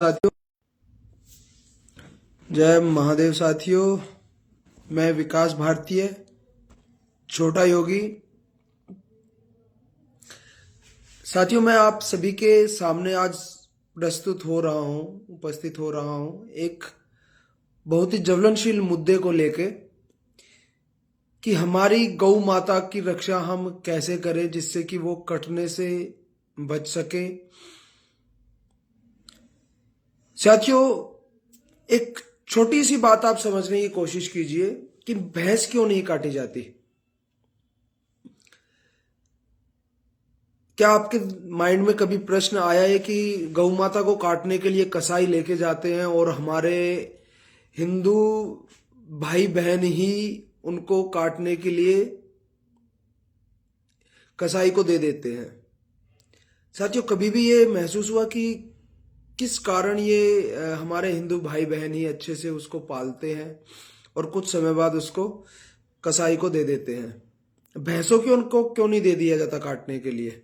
साथियों, जय महादेव साथियों। मैं विकास भारतीय, छोटा योगी। साथियों, मैं आप सभी के सामने आज उपस्थित हो रहा हूं एक बहुत ही ज्वलनशील मुद्दे को लेके कि हमारी गौ माता की रक्षा हम कैसे करें जिससे कि वो कटने से बच सके। साथियों, एक छोटी सी बात आप समझने की कोशिश कीजिए कि भैंस क्यों नहीं काटी जाती। क्या आपके माइंड में कभी प्रश्न आया है कि गौ माता को काटने के लिए कसाई लेके जाते हैं और हमारे हिंदू भाई बहन ही उनको काटने के लिए कसाई को दे देते हैं। साथियों, कभी भी ये महसूस हुआ कि किस कारण ये हमारे हिंदू भाई बहन ही अच्छे से उसको पालते हैं और कुछ समय बाद उसको कसाई को दे देते हैं। भैंसों की उनको क्यों नहीं दे दिया जाता काटने के लिए।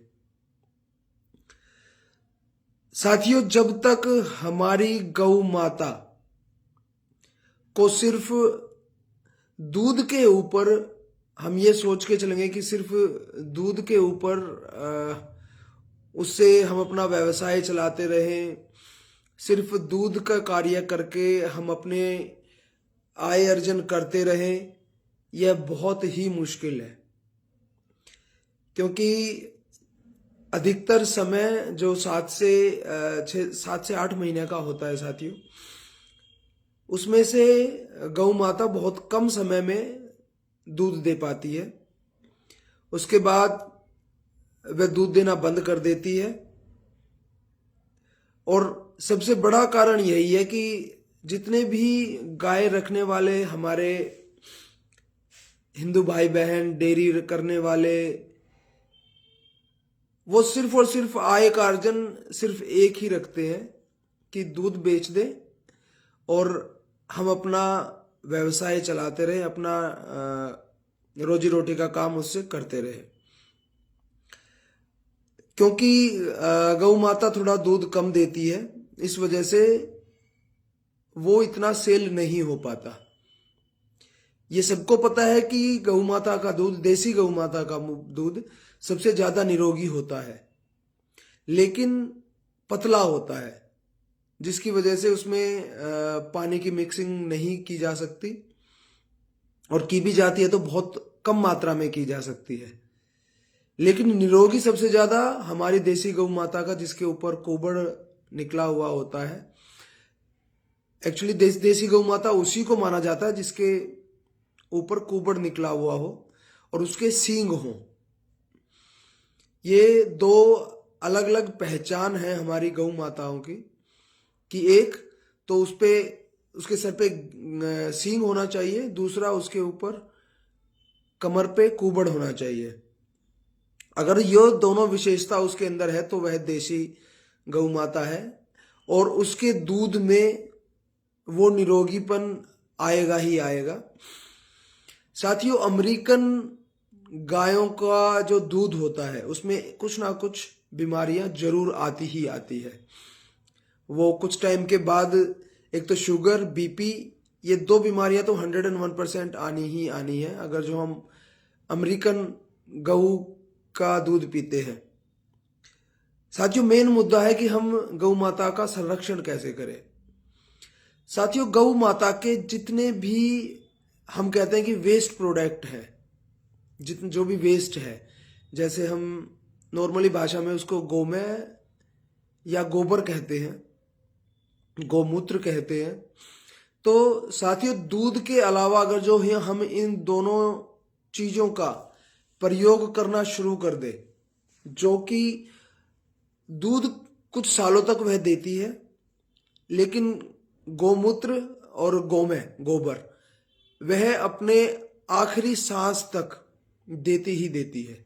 साथियों, जब तक हमारी गौ माता को सिर्फ दूध के ऊपर हम ये सोच के चलेंगे कि सिर्फ दूध के ऊपर उससे हम अपना व्यवसाय चलाते रहें, सिर्फ दूध का कार्य करके हम अपने आय अर्जन करते रहें, यह बहुत ही मुश्किल है। क्योंकि अधिकतर समय जो 7 से 8 महीने का होता है साथियों, उसमें से गौ माता बहुत कम समय में दूध दे पाती है। उसके बाद वह दूध देना बंद कर देती है। और सबसे बड़ा कारण यही है कि जितने भी गाय रखने वाले हमारे हिंदू भाई बहन, डेयरी करने वाले, वो सिर्फ और सिर्फ आय का अर्जन सिर्फ एक ही रखते हैं कि दूध बेच दे और हम अपना व्यवसाय चलाते रहे, अपना रोजी रोटी का काम उससे करते रहे। क्योंकि गौ माता थोड़ा दूध कम देती है, इस वजह से वो इतना सेल नहीं हो पाता। ये सबको पता है कि गौ माता का दूध, देसी गौ माता का दूध सबसे ज्यादा निरोगी होता है, लेकिन पतला होता है, जिसकी वजह से उसमें पानी की मिक्सिंग नहीं की जा सकती, और की भी जाती है तो बहुत कम मात्रा में की जा सकती है। लेकिन निरोगी सबसे ज्यादा हमारी देसी गौ माता का, जिसके ऊपर कोबड़ निकला हुआ होता है। एक्चुअली देसी गौ माता उसी को माना जाता है जिसके ऊपर कुबड़ निकला हुआ हो और उसके सींग हो। ये दो अलग अलग पहचान है हमारी गौ माताओं की, कि एक तो उसके सर पे सींग होना चाहिए, दूसरा उसके ऊपर कमर पे कुबड़ होना चाहिए। अगर ये दोनों विशेषता उसके अंदर है तो वह देसी गौ माता है, और उसके दूध में वो निरोगीपन आएगा ही आएगा। साथियों, अमेरिकन गायों का जो दूध होता है उसमें कुछ ना कुछ बीमारियां जरूर आती ही आती है। वो कुछ टाइम के बाद, एक तो शुगर, बीपी, ये दो बीमारियां तो 101% आनी ही आनी है अगर जो हम अमेरिकन गऊ का दूध पीते हैं। साथियों, मेन मुद्दा है कि हम गौ माता का संरक्षण कैसे करें। साथियों, गौ माता के जितने भी हम कहते हैं कि वेस्ट प्रोडक्ट है, जितने जो भी वेस्ट है, जैसे हम नॉर्मली भाषा में उसको गोमय या गोबर कहते हैं, गोमूत्र कहते हैं। तो साथियों, दूध के अलावा अगर जो है हम इन दोनों चीजों का प्रयोग करना शुरू कर दे, जो कि दूध कुछ सालों तक वह देती है, लेकिन गोमूत्र और गोबर वह अपने आखिरी सांस तक देती ही देती है।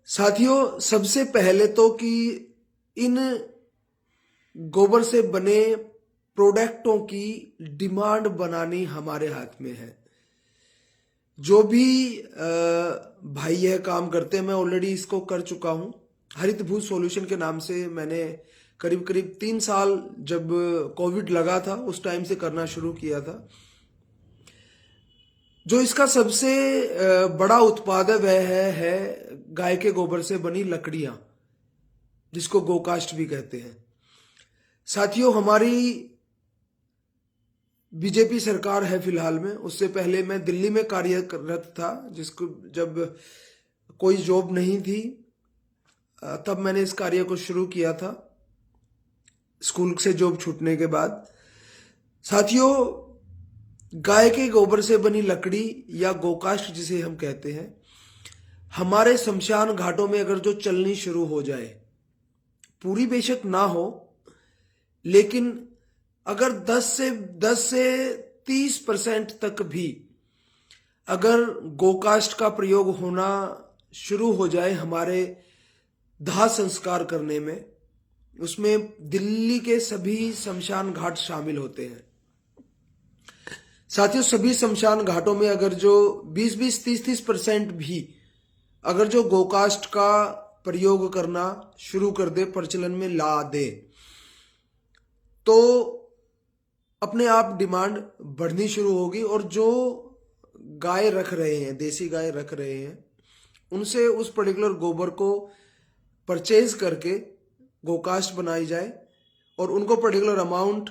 साथियों, सबसे पहले तो कि इन गोबर से बने प्रोडक्टों की डिमांड बनानी हमारे हाथ में है। जो भी भाई यह काम करते हैं, मैं ऑलरेडी इसको कर चुका हूं। हरित भू सॉल्यूशन के नाम से मैंने करीब करीब 3 साल जब कोविड लगा था उस टाइम से करना शुरू किया था। जो इसका सबसे बड़ा उत्पाद है वह है गाय के गोबर से बनी लकड़ियां, जिसको गोकास्ट भी कहते हैं। साथियों, हमारी बीजेपी सरकार है फिलहाल में, उससे पहले मैं दिल्ली में कार्यरत था, जिसको जब कोई जॉब नहीं थी तब मैंने इस कार्य को शुरू किया था, स्कूल से जॉब छूटने के बाद। साथियों, गाय के गोबर से बनी लकड़ी या गोकास्ट जिसे हम कहते हैं, हमारे शमशान घाटों में अगर जो चलनी शुरू हो जाए, पूरी बेशक ना हो, लेकिन अगर 10 से 30% तक भी अगर गोकास्ट का प्रयोग होना शुरू हो जाए हमारे दाह संस्कार करने में, उसमें दिल्ली के सभी शमशान घाट शामिल होते हैं। साथियों, सभी शमशान घाटों में अगर जो 20-20, 30-30% भी अगर जो गोकास्ट का प्रयोग करना शुरू कर दे, प्रचलन में ला दे, तो अपने आप डिमांड बढ़नी शुरू होगी और जो गाय रख रहे हैं, देसी गाय रख रहे हैं, उनसे उस पर्टिकुलर गोबर को परचेज करके गोकास्ट बनाई जाए और उनको पर्टिकुलर अमाउंट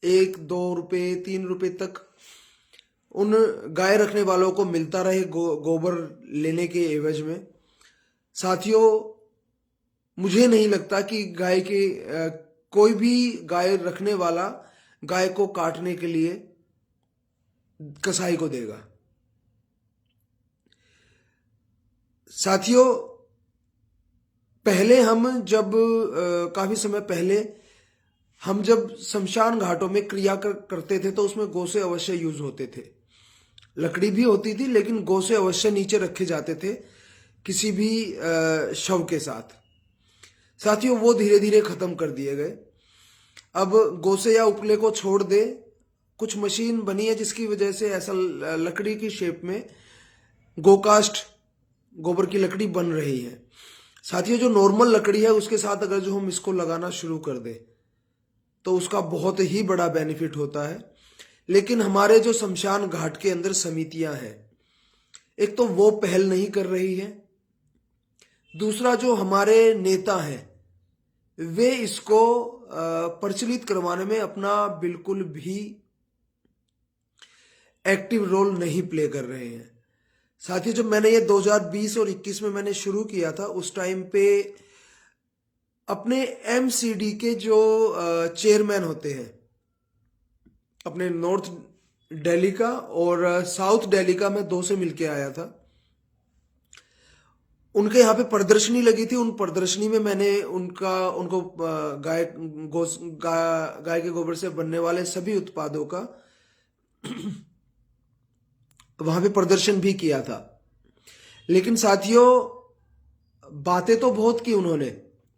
1-2 रुपये 3 रुपये तक उन गाय रखने वालों को मिलता रहे गोबर लेने के एवज में। साथियों, मुझे नहीं लगता कि कोई भी गाय रखने वाला गाय को काटने के लिए कसाई को देगा। साथियों, पहले हम जब काफी समय पहले हम जब शमशान घाटों में क्रिया करते थे तो उसमें गोसे अवश्य यूज होते थे, लकड़ी भी होती थी, लेकिन गोसे अवश्य नीचे रखे जाते थे किसी भी शव के साथ। साथियों, वो धीरे धीरे खत्म कर दिए गए। अब गोसे या उपले को छोड़ दे, कुछ मशीन बनी है जिसकी वजह से ऐसा लकड़ी की शेप में गोकास्ट गोबर की लकड़ी बन रही है। साथियों, जो नॉर्मल लकड़ी है उसके साथ अगर जो हम इसको लगाना शुरू कर दे तो उसका बहुत ही बड़ा बेनिफिट होता है। लेकिन हमारे जो शमशान घाट के अंदर समितियां हैं, एक तो वो पहल नहीं कर रही है, दूसरा जो हमारे नेता हैं वे इसको प्रचलित करवाने में अपना बिल्कुल भी एक्टिव रोल नहीं प्ले कर रहे हैं। साथ ही जब मैंने ये 2020 और 21 में मैंने शुरू किया था, उस टाइम पे अपने एमसीडी के जो चेयरमैन होते हैं, अपने नॉर्थ दिल्ली का और साउथ दिल्ली का, मैं 2 से मिलके आया था। उनके यहाँ पे प्रदर्शनी लगी थी, उन प्रदर्शनी में मैंने उनको गाय के गोबर से बनने वाले सभी उत्पादों का वहां पे प्रदर्शन भी किया था। लेकिन साथियों, बातें तो बहुत की उन्होंने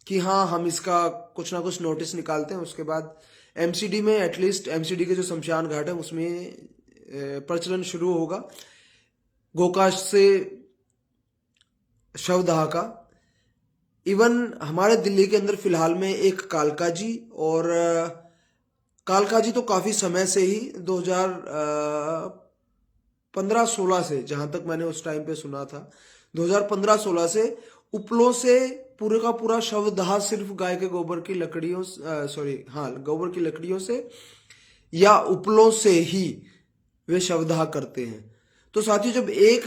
कि हाँ हम इसका कुछ ना कुछ नोटिस निकालते हैं। उसके बाद एमसीडी में, एटलीस्ट एमसीडी के जो शमशान घाट है उसमें प्रचलन शुरू होगा गोकास्ट से शवदाह का। इवन हमारे दिल्ली के अंदर फिलहाल में एक कालका जी, और कालका जी तो काफी समय से ही 2015-16 से, जहां तक मैंने उस टाइम पे सुना था, 2015-16 से उपलों से पूरे का पूरा शवदाह सिर्फ गाय के गोबर की लकड़ियों गोबर की लकड़ियों से या उपलों से ही वे शवदाह करते हैं। तो साथियों, जब एक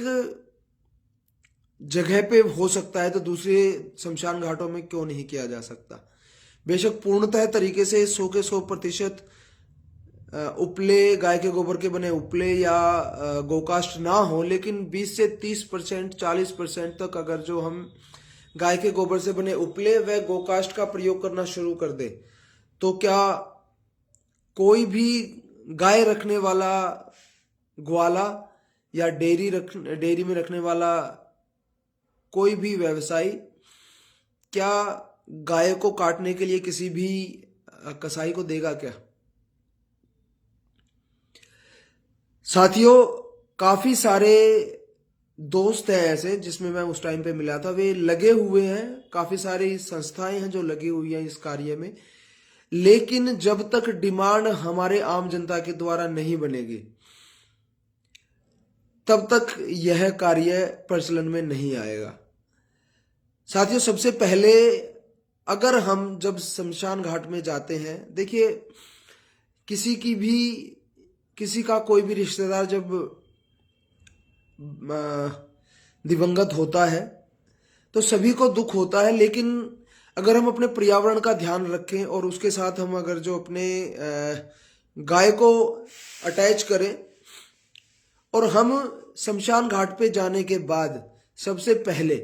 जगह पे हो सकता है तो दूसरे शमशान घाटों में क्यों नहीं किया जा सकता। बेशक पूर्णतः तरीके से 100 के 100% उपले, गाय के गोबर के बने उपले या गोकास्ट ना हो, लेकिन 20 से 30%, 40% तक अगर जो हम गाय के गोबर से बने उपले व गोकास्ट का प्रयोग करना शुरू कर दे, तो क्या कोई भी गाय रखने वाला ग्वाला या डेयरी में रखने वाला कोई भी व्यवसायी क्या गाय को काटने के लिए किसी भी कसाई को देगा क्या? साथियों, काफी सारे दोस्त हैं ऐसे जिसमें मैं उस टाइम पे मिला था, वे लगे हुए हैं, काफी सारी संस्थाएं हैं जो लगी हुई हैं इस कार्य में, लेकिन जब तक डिमांड हमारे आम जनता के द्वारा नहीं बनेगी तब तक यह कार्य प्रचलन में नहीं आएगा। साथियों, सबसे पहले अगर हम जब शमशान घाट में जाते हैं, देखिए किसी का कोई भी रिश्तेदार जब दिवंगत होता है तो सभी को दुख होता है, लेकिन अगर हम अपने पर्यावरण का ध्यान रखें और उसके साथ हम अगर जो अपने गाय को अटैच करें और हम शमशान घाट पे जाने के बाद सबसे पहले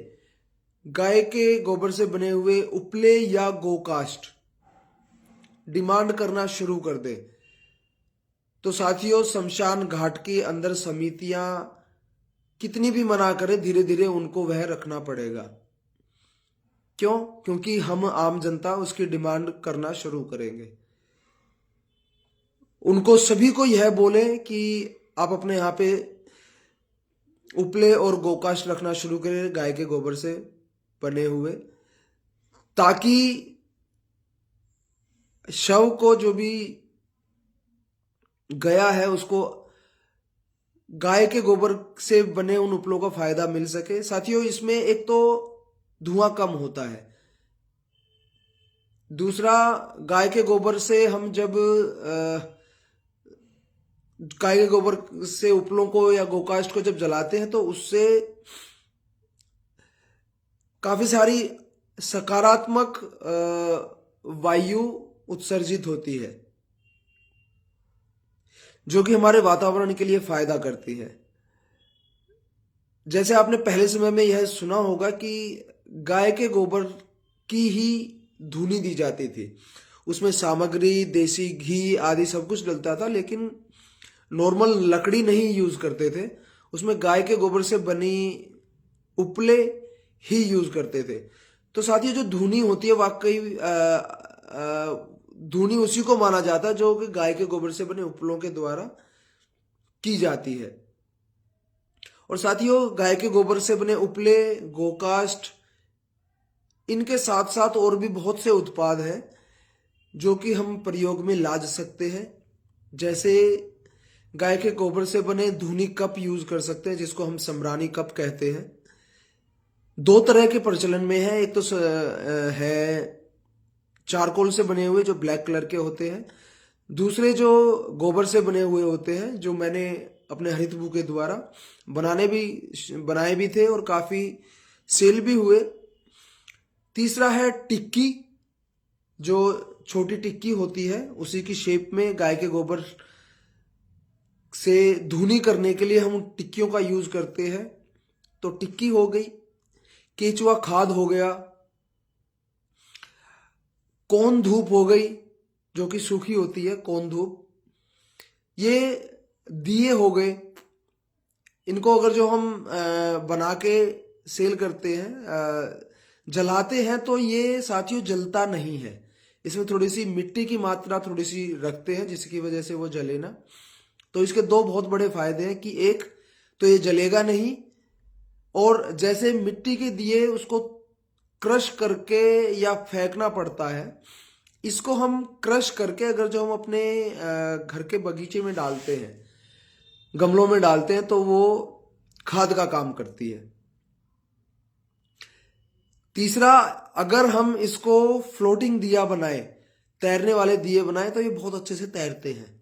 गाय के गोबर से बने हुए उपले या गोकाष्ठ डिमांड करना शुरू कर दे, तो साथियों शमशान घाट के अंदर समितियां कितनी भी मना करें, धीरे धीरे उनको वह रखना पड़ेगा। क्यों? क्योंकि हम आम जनता उसकी डिमांड करना शुरू करेंगे। उनको सभी को यह बोले कि आप अपने यहाँ पे उपले और गोकाष्ठ रखना शुरू करें गाय के गोबर से बने हुए, ताकि शव को जो भी गया है उसको गाय के गोबर से बने उन उपलों का फायदा मिल सके। साथियों, इसमें एक तो धुआं कम होता है, दूसरा गाय के गोबर से हम जब गाय के गोबर से उपलों को या गोकाष्ठ को जब जलाते हैं तो उससे काफी सारी सकारात्मक वायु उत्सर्जित होती है जो कि हमारे वातावरण के लिए फायदा करती है। जैसे आपने पहले समय में यह सुना होगा कि गाय के गोबर की ही धूनी दी जाती थी, उसमें सामग्री, देसी घी आदि सब कुछ डलता था, लेकिन नॉर्मल लकड़ी नहीं यूज करते थे, उसमें गाय के गोबर से बनी उपले ही यूज करते थे। तो साथियों, जो धूनी होती है वाकई धूनी उसी को माना जाता है जो कि गाय के गोबर से बने उपलों के द्वारा की जाती है। और साथियों, गाय के गोबर से बने उपले, गोकाष्ठ, इनके साथ साथ और भी बहुत से उत्पाद हैं जो कि हम प्रयोग में ला सकते हैं। जैसे गाय के गोबर से बने धूनी कप यूज कर सकते हैं, जिसको हम सम्रानी कप कहते हैं। दो तरह के प्रचलन में है, एक तो है चारकोल से बने हुए जो ब्लैक कलर के होते हैं, दूसरे जो गोबर से बने हुए होते हैं, जो मैंने अपने हरितभू के द्वारा बनाए भी थे और काफी सेल भी हुए। तीसरा है टिक्की, जो छोटी टिक्की होती है, उसी की शेप में गाय के गोबर से धुनी करने के लिए हम टिक्कियों का यूज करते हैं। तो टिक्की हो गई, केचुआ खाद हो गया, कौन धूप हो गई जो कि सूखी होती है कौन धूप, ये दिए हो गए। इनको अगर जो हम बना के सेल करते हैं, जलाते हैं, तो ये साथियों जलता नहीं है, इसमें थोड़ी सी मिट्टी की मात्रा थोड़ी सी रखते हैं जिसकी वजह से वो जले ना। तो इसके दो बहुत बड़े फायदे हैं कि एक तो ये जलेगा नहीं, और जैसे मिट्टी के दिए उसको क्रश करके या फेंकना पड़ता है, इसको हम क्रश करके अगर जो हम अपने घर के बगीचे में डालते हैं, गमलों में डालते हैं, तो वो खाद का काम करती है। तीसरा, अगर हम इसको फ्लोटिंग दिया बनाए, तैरने वाले दिए बनाए, तो ये बहुत अच्छे से तैरते हैं।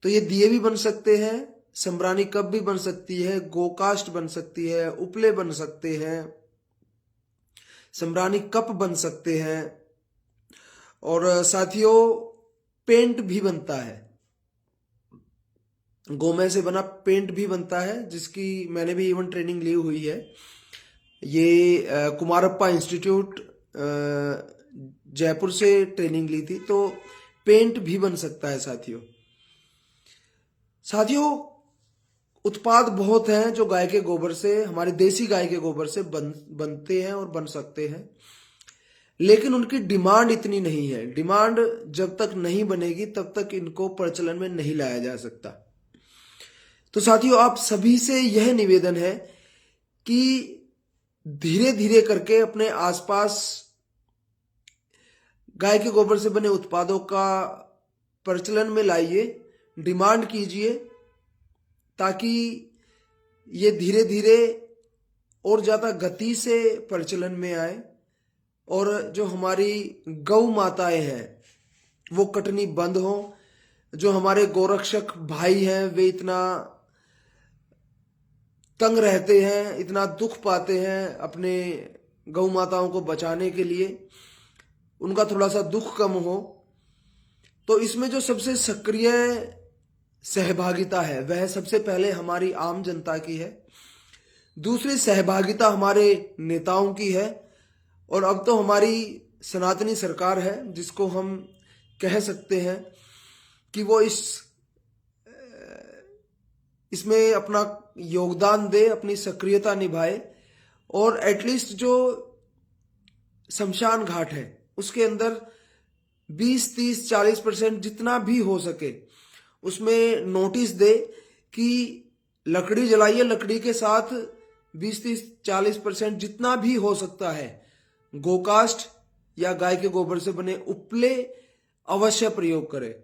तो ये दिए भी बन सकते हैं, सम्रानी कप भी बन सकती है, गोकाष्ठ बन सकती है, उपले बन सकते हैं, सम्रानी कप बन सकते हैं, और साथियों पेंट भी बनता है, गोमे से बना पेंट भी बनता है, जिसकी मैंने भी इवन ट्रेनिंग ली हुई है। ये कुमारप्पा इंस्टीट्यूट जयपुर से ट्रेनिंग ली थी। तो पेंट भी बन सकता है साथियों उत्पाद बहुत हैं जो गाय के गोबर से, हमारी देसी गाय के गोबर से बनते हैं और बन सकते हैं, लेकिन उनकी डिमांड इतनी नहीं है। डिमांड जब तक नहीं बनेगी तब तक इनको प्रचलन में नहीं लाया जा सकता। तो साथियों, आप सभी से यह निवेदन है कि धीरे धीरे करके अपने आसपास गाय के गोबर से बने उत्पादों का प्रचलन में लाइए, डिमांड कीजिए, ताकि ये धीरे धीरे और ज़्यादा गति से प्रचलन में आए और जो हमारी गौ माताएं हैं वो कटनी बंद हो। जो हमारे गोरक्षक भाई हैं वे इतना तंग रहते हैं, इतना दुख पाते हैं अपने गौ माताओं को बचाने के लिए, उनका थोड़ा सा दुख कम हो। तो इसमें जो सबसे सक्रिय सहभागिता है वह सबसे पहले हमारी आम जनता की है, दूसरी सहभागिता हमारे नेताओं की है, और अब तो हमारी सनातनी सरकार है जिसको हम कह सकते हैं कि वो इसमें अपना योगदान दे, अपनी सक्रियता निभाए, और एटलीस्ट जो शमशान घाट है उसके अंदर 20, 30, 40% जितना भी हो सके उसमें नोटिस दे कि लकड़ी जलाइए, लकड़ी के साथ 20, 30, 40% जितना भी हो सकता है गोकास्ट या गाय के गोबर से बने उपले अवश्य प्रयोग करें।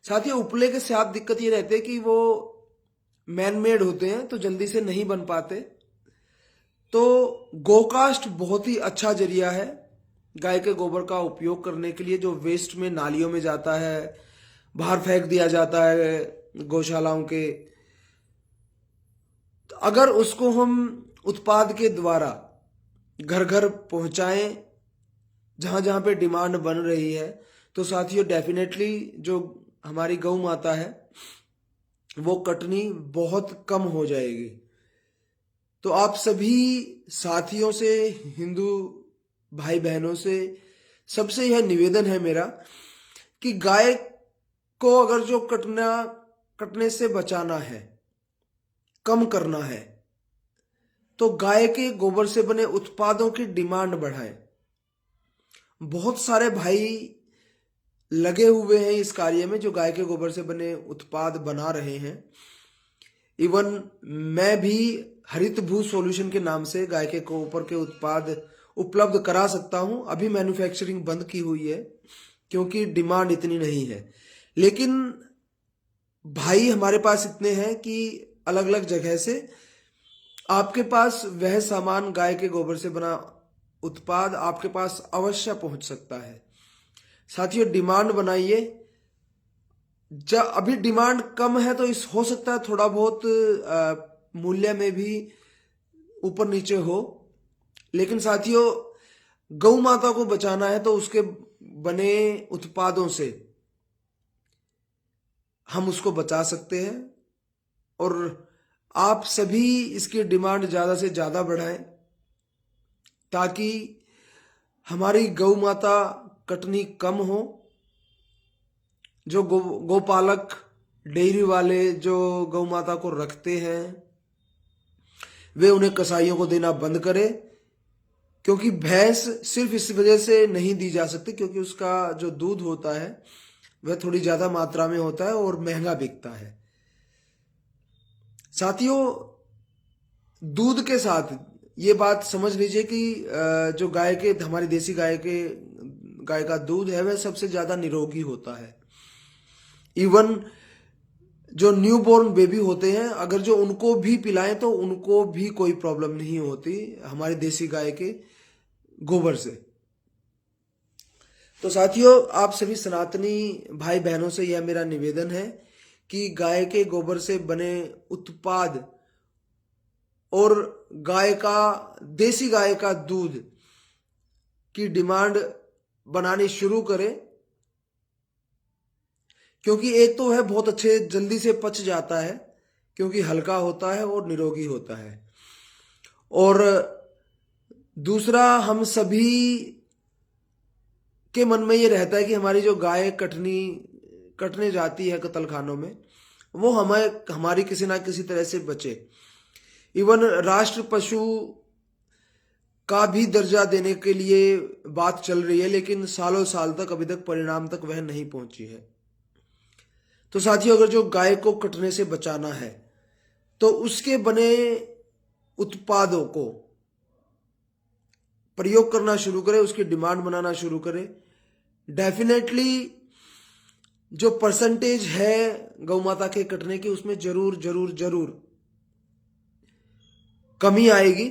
साथ ही उपले के साथ दिक्कत ये रहती है कि वो मैन मेड होते हैं तो जल्दी से नहीं बन पाते। तो गोकास्ट बहुत ही अच्छा जरिया है गाय के गोबर का उपयोग करने के लिए, जो वेस्ट में नालियों में जाता है, बाहर फेंक दिया जाता है गौशालाओं के। अगर उसको हम उत्पाद के द्वारा घर घर पहुंचाएं जहां जहां पे डिमांड बन रही है, तो साथियों डेफिनेटली जो हमारी गौ माता है वो कटनी बहुत कम हो जाएगी। तो आप सभी साथियों से, हिंदू भाई बहनों से, सबसे यह निवेदन है मेरा कि गाय को अगर जो कटने से बचाना है, कम करना है, तो गाय के गोबर से बने उत्पादों की डिमांड बढ़ाएं। बहुत सारे भाई लगे हुए हैं इस कार्य में जो गाय के गोबर से बने उत्पाद बना रहे हैं। इवन मैं भी हरित भू सॉल्यूशन के नाम से गाय के गोबर के उत्पाद उपलब्ध करा सकता हूं। अभी मैन्युफैक्चरिंग बंद की हुई है क्योंकि डिमांड इतनी नहीं है, लेकिन भाई हमारे पास इतने हैं कि अलग अलग जगह से आपके पास वह सामान, गाय के गोबर से बना उत्पाद आपके पास अवश्य पहुंच सकता है। साथियों डिमांड बनाइए। जब अभी डिमांड कम है तो इस हो सकता है थोड़ा बहुत मूल्य में भी ऊपर नीचे हो, लेकिन साथियों गौ माता को बचाना है तो उसके बने उत्पादों से हम उसको बचा सकते हैं। और आप सभी इसकी डिमांड ज्यादा से ज्यादा बढ़ाएं ताकि हमारी गौ माता कटनी कम हो। जो गोपालक डेयरी वाले जो गौ माता को रखते हैं वे उन्हें कसाईयों को देना बंद करें, क्योंकि भैंस सिर्फ इस वजह से नहीं दी जा सकती क्योंकि उसका जो दूध होता है वह थोड़ी ज्यादा मात्रा में होता है और महंगा बिकता है। साथियों दूध के साथ ये बात समझ लीजिए कि जो हमारी देसी गाय का दूध है वह सबसे ज्यादा निरोगी होता है। इवन जो न्यूबॉर्न बेबी होते हैं अगर जो उनको भी पिलाएं तो उनको भी कोई प्रॉब्लम नहीं होती हमारी देसी गाय के गोबर से। तो साथियों आप सभी सनातनी भाई बहनों से यह मेरा निवेदन है कि गाय के गोबर से बने उत्पाद और देसी गाय का दूध की डिमांड बनानी शुरू करें, क्योंकि एक तो है बहुत अच्छे जल्दी से पच जाता है क्योंकि हल्का होता है और निरोगी होता है, और दूसरा हम सभी के मन में ये रहता है कि हमारी जो गाय कटने जाती है कत्लखानों में वो हमारी किसी ना किसी तरह से बचे। इवन राष्ट्र पशु का भी दर्जा देने के लिए बात चल रही है, लेकिन सालों साल तक अभी तक परिणाम तक वह नहीं पहुंची है। तो साथियों अगर जो गाय को कटने से बचाना है तो उसके बने उत्पादों को प्रयोग करना शुरू करें, उसकी डिमांड बनाना शुरू करें। डेफिनेटली जो परसेंटेज है गौ माता के कटने की, उसमें जरूर जरूर जरूर कमी आएगी।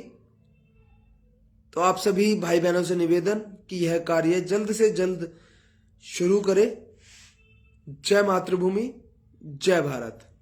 तो आप सभी भाई बहनों से निवेदन कि यह कार्य जल्द से जल्द शुरू करें। जय मातृभूमि, जय भारत।